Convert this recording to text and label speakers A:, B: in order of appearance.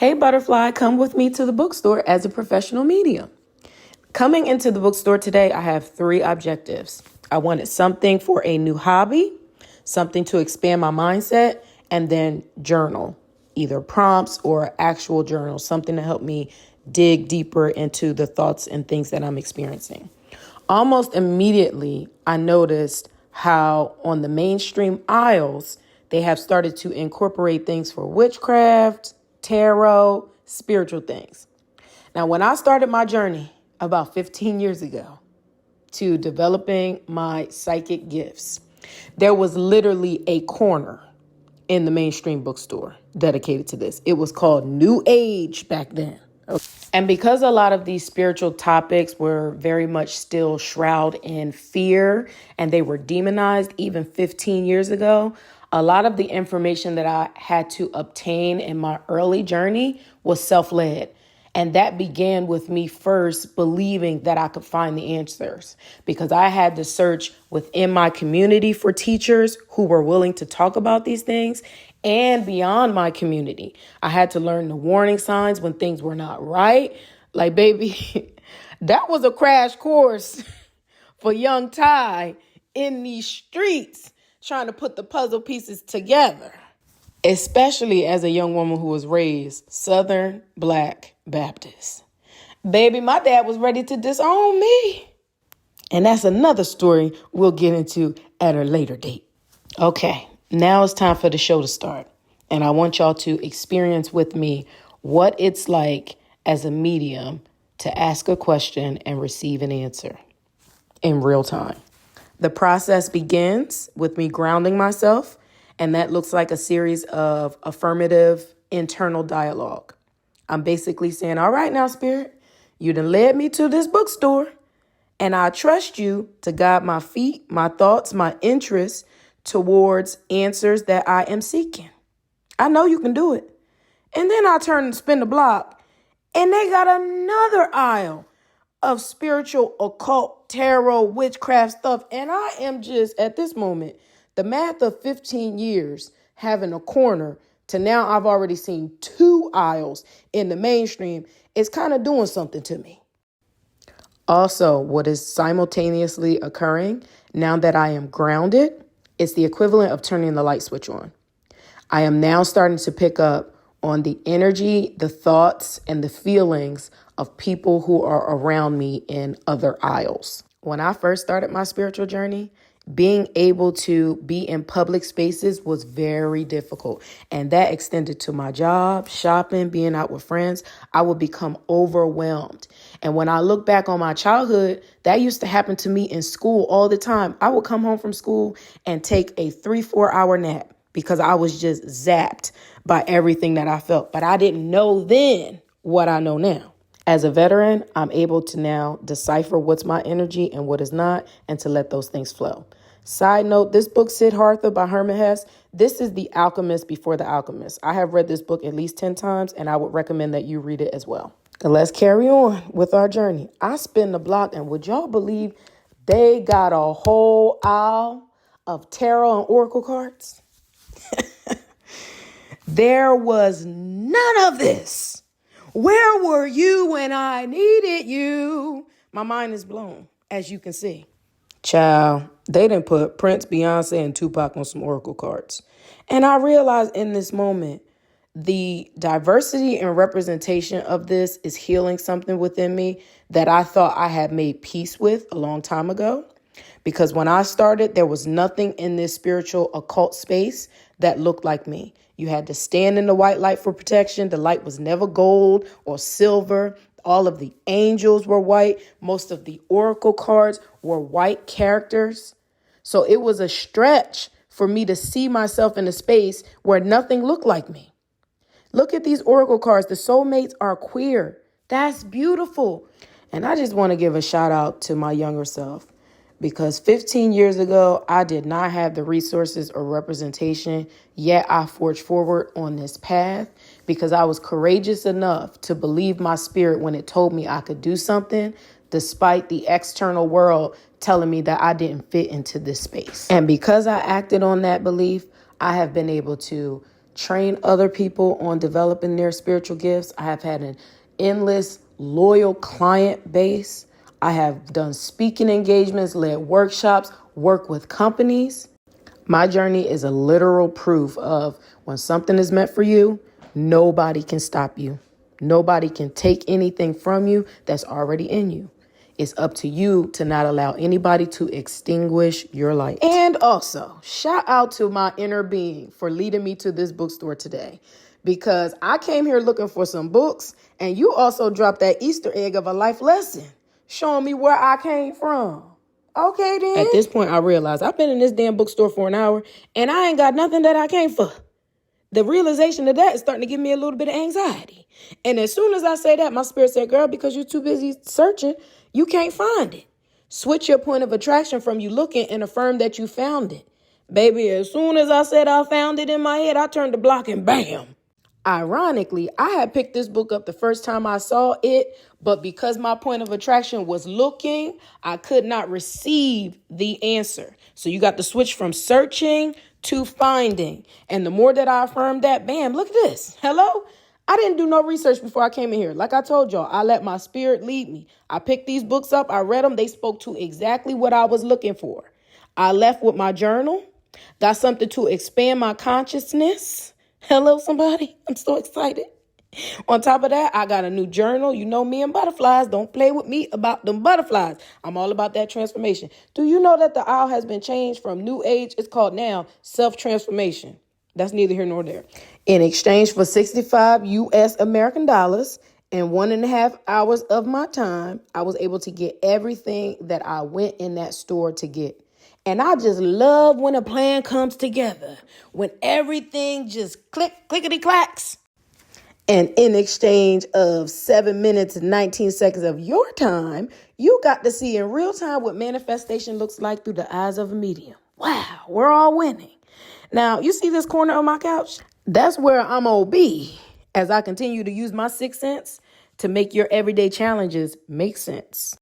A: Hey, butterfly, come with me to the bookstore as a professional medium. Coming into the bookstore today, I have 3 objectives. I wanted something for a new hobby, something to expand my mindset, and then journal, either prompts or actual journal, something to help me dig deeper into the thoughts and things that I'm experiencing. Almost immediately, I noticed how on the mainstream aisles, they have started to incorporate things for witchcraft, tarot, spiritual things. Now, when I started my journey about 15 years ago to developing my psychic gifts, there was literally a corner in the mainstream bookstore dedicated to this. It was called New Age back then. And because a lot of these spiritual topics were very much still shrouded in fear and they were demonized even 15 years ago, a lot of the information that I had to obtain in my early journey was self-led. And that began with me first believing that I could find the answers, because I had to search within my community for teachers who were willing to talk about these things, and beyond my community. I had to learn the warning signs when things were not right. Like, baby, that was a crash course for young Ty in these streets trying to put the puzzle pieces together, especially as a young woman who was raised Southern Black Baptist. Baby, my dad was ready to disown me. And that's another story we'll get into at a later date. Okay, now it's time for the show to start. And I want y'all to experience with me what it's like as a medium to ask a question and receive an answer in real time. The process begins with me grounding myself, and that looks like a series of affirmative internal dialogue. I'm basically saying, all right now, Spirit, you done led me to this bookstore, and I trust you to guide my feet, my thoughts, my interests towards answers that I am seeking. I know you can do it. And then I turn and spin the block, and they got another aisle of spiritual, occult, tarot, witchcraft stuff. And I am just, at this moment, the math of 15 years having a corner to now I've already seen 2 aisles in the mainstream is kind of doing something to me. Also, what is simultaneously occurring now that I am grounded, it's the equivalent of turning the light switch on. I am now starting to pick up on the energy, the thoughts, and the feelings of people who are around me in other aisles. When I first started my spiritual journey, being able to be in public spaces was very difficult. And that extended to my job, shopping, being out with friends. I would become overwhelmed. And when I look back on my childhood, that used to happen to me in school all the time. I would come home from school and take a 3-4 hour nap because I was just zapped by everything that I felt. But I didn't know then what I know now. As a veteran, I'm able to now decipher what's my energy and what is not, and to let those things flow. Side note, this book, 𝗬𝗪 by 𝗬𝗪, this is The Alchemist before The Alchemist. I have read this book at least 10 times, and I would recommend that you read it as well. And let's carry on with our journey. I spin the block, and would y'all believe they got a whole aisle of tarot and oracle cards? There was none of this. Where were you when I needed you? My mind is blown, as you can see. Child, they done put Prince, Beyonce, and Tupac on some oracle cards. And I realized in this moment, the diversity and representation of this is healing something within me that I thought I had made peace with a long time ago. Because when I started, there was nothing in this spiritual occult space that looked like me. You had to stand in the white light for protection. The light was never gold or silver. All of the angels were white. Most of the oracle cards were white characters. So it was a stretch for me to see myself in a space where nothing looked like me. Look at these oracle cards. The soulmates are queer. That's beautiful. And I just want to give a shout out to my younger self. Because 15 years ago, I did not have the resources or representation, yet I forged forward on this path because I was courageous enough to believe my spirit when it told me I could do something, despite the external world telling me that I didn't fit into this space. And because I acted on that belief, I have been able to train other people on developing their spiritual gifts. I have had an endless, loyal client base. I have done speaking engagements, led workshops, worked with companies. My journey is a literal proof of when something is meant for you, nobody can stop you. Nobody can take anything from you that's already in you. It's up to you to not allow anybody to extinguish your light. And also, shout out to my inner being for leading me to this bookstore today, because I came here looking for some books, and you also dropped that Easter egg of a life lesson, showing me where I came from. Okay, then. At this point, I realized I've been in this damn bookstore for an hour, and I ain't got nothing that I came for. The realization of that is starting to give me a little bit of anxiety. And as soon as I say that, my spirit said, girl, because you're too busy searching, you can't find it. Switch your point of attraction from you looking and affirm that you found it. Baby, as soon as I said I found it in my head, I turned the block and bam. Ironically, I had picked this book up the first time I saw it, but because my point of attraction was looking, I could not receive the answer. So you got to switch from searching to finding. And the more that I affirmed that, bam, look at this. Hello? I didn't do no research before I came in here. Like I told y'all, I let my spirit lead me. I picked these books up. I read them. They spoke to exactly what I was looking for. I left with my journal, got something to expand my consciousness. Hello, somebody. I'm so excited. On top of that, I got a new journal. You know me and butterflies. Don't play with me about them butterflies. I'm all about that transformation. Do you know that the owl has been changed from new age? It's called now self-transformation. That's neither here nor there. In exchange for 65 US American dollars and 1.5 hours of my time, I was able to get everything that I went in that store to get. And I just love when a plan comes together, when everything just clickety clacks. And in exchange of 7 minutes and 19 seconds of your time, you got to see in real time what manifestation looks like through the eyes of a medium. Wow, we're all winning. Now, you see this corner of my couch? That's where I'm going to be as I continue to use my 6th sense to make your everyday challenges make sense.